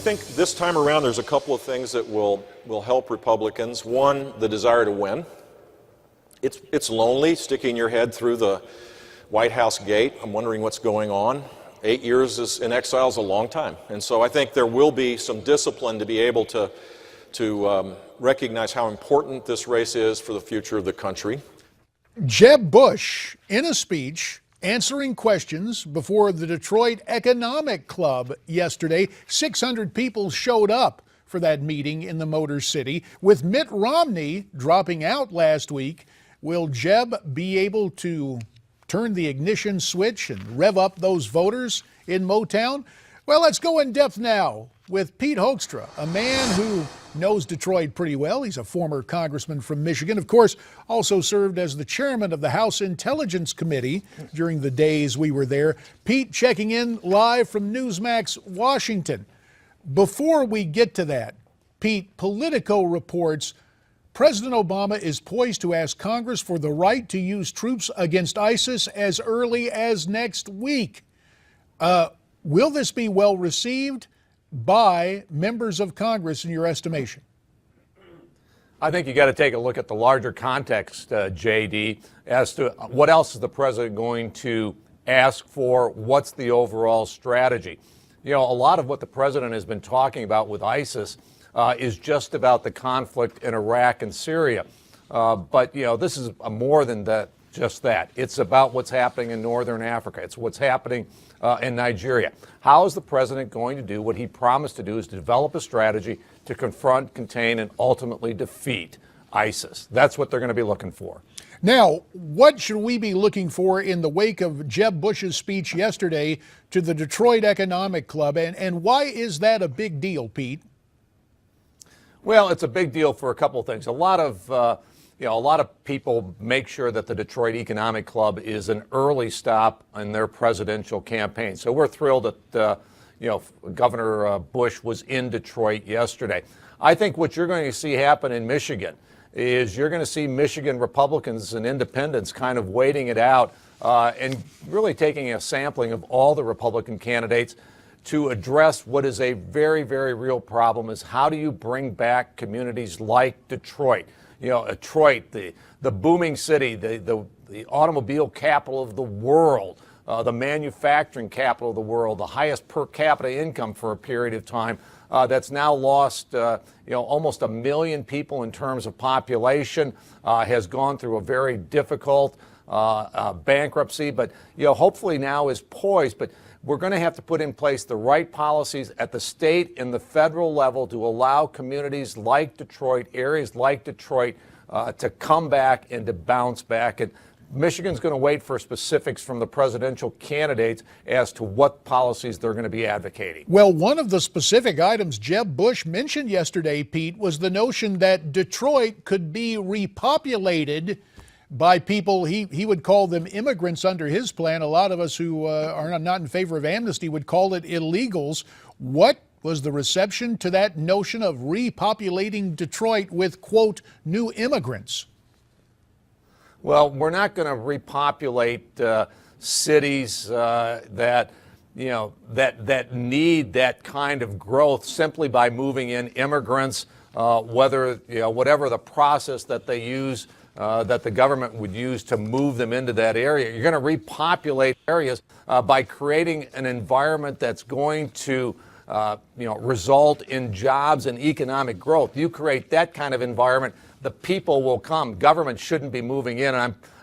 think this time around there's a couple of things that will help Republicans. One, the desire to win. It's lonely sticking your head through the White House gate. I'm wondering what's going on. 8 years in exile is a long time. And so I think there will be some discipline to be able to recognize how important this race is for the future of the country. Jeb Bush, in a speech, answering questions before the Detroit Economic Club yesterday. 600 people showed up for that meeting in the Motor City. With Mitt Romney dropping out last week, will Jeb be able to turn the ignition switch and rev up those voters in Motown? Well, let's go in depth now with Pete Hoekstra, a man who knows Detroit pretty well. He's a former congressman from Michigan, of course, also served as the chairman of the House Intelligence Committee during the days we were there. Pete checking in live from Newsmax, Washington. Before we get to that, Pete, Politico reports President Obama is poised to ask Congress for the right to use troops against ISIS as early as next week. Will this be well received by members of Congress in your estimation? I think you got to take a look at the larger context, JD, as to what else is the president going to ask for? What's the overall strategy? You know, a lot of what the president has been talking about with ISIS is just about the conflict in Iraq and Syria. But, you know, this is more than that, just that. It's about what's happening in northern Africa. It's what's happening in Nigeria. How is the president going to do what he promised to do, is to develop a strategy to confront, contain, and ultimately defeat ISIS? That's what they're going to be looking for. Now, what should we be looking for in the wake of Jeb Bush's speech yesterday to the Detroit Economic Club, and why is that a big deal, Pete? Well, it's a big deal for a couple of things. A lot of people make sure that the Detroit Economic Club is an early stop in their presidential campaign. So we're thrilled that, Governor Bush was in Detroit yesterday. I think what you're going to see happen in Michigan is you're going to see Michigan Republicans and independents kind of waiting it out and really taking a sampling of all the Republican candidates to address what is a very, very real problem: is how do you bring back communities like Detroit? You know, Detroit, the booming city, the automobile capital of the world, the manufacturing capital of the world, the highest per capita income for a period of time, that's now lost, almost 1 million people in terms of population, has gone through a very difficult bankruptcy, but, hopefully now is poised. But we're going to have to put in place the right policies at the state and the federal level to allow communities like Detroit, areas like Detroit, to come back and to bounce back. And Michigan's going to wait for specifics from the presidential candidates as to what policies they're going to be advocating. Well, one of the specific items Jeb Bush mentioned yesterday, Pete, was the notion that Detroit could be repopulated by people, he would call them immigrants under his plan. A lot of us who are not in favor of amnesty would call it illegals. What was the reception to that notion of repopulating Detroit with, quote, new immigrants? Well, we're not going to repopulate cities that need that kind of growth simply by moving in immigrants, whatever the process that they use, that the government would use to move them into that area. You're going to repopulate areas by creating an environment that's going to result in jobs and economic growth. You create that kind of environment, the people will come. Government shouldn't be moving in.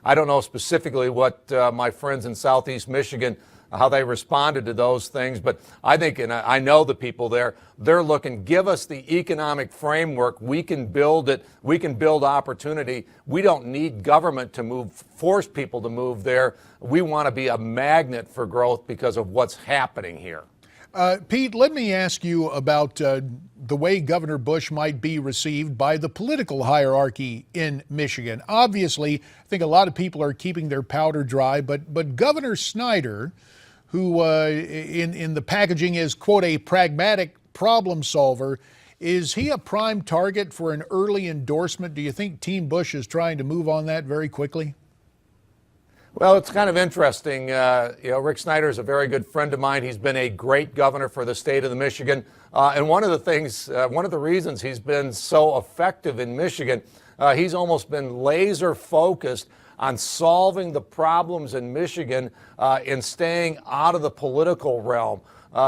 I don't know specifically what my friends in Southeast Michigan, how they responded to those things, but I think, and I know the people there, they're looking, give us the economic framework. We can build it. We can build opportunity. We don't need government to force people to move there. We want to be a magnet for growth because of what's happening here. Pete, let me ask you about the way Governor Bush might be received by the political hierarchy in Michigan. Obviously, I think a lot of people are keeping their powder dry, but Governor Snyder, who in the packaging is, quote, a pragmatic problem solver, is he a prime target for an early endorsement? Do you think Team Bush is trying to move on that very quickly? Well, it's kind of interesting. Rick Snyder is a very good friend of mine. He's been a great governor for the state of the Michigan. And one of the reasons he's been so effective in Michigan, he's almost been laser focused on solving the problems in Michigan and staying out of the political realm.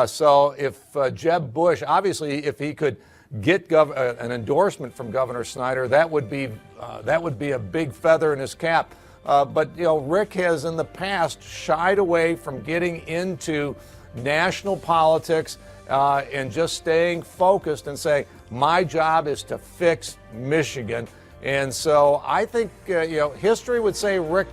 So if Jeb Bush, obviously, if he could get an endorsement from Governor Snyder, that would be a big feather in his cap. But Rick has in the past shied away from getting into national politics and just staying focused and saying, my job is to fix Michigan. And so I think history would say Rick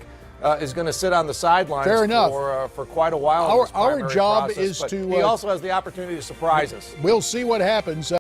is going to sit on the sidelines for quite a while. Our job process, is to. He also has the opportunity to surprise us. We'll see what happens.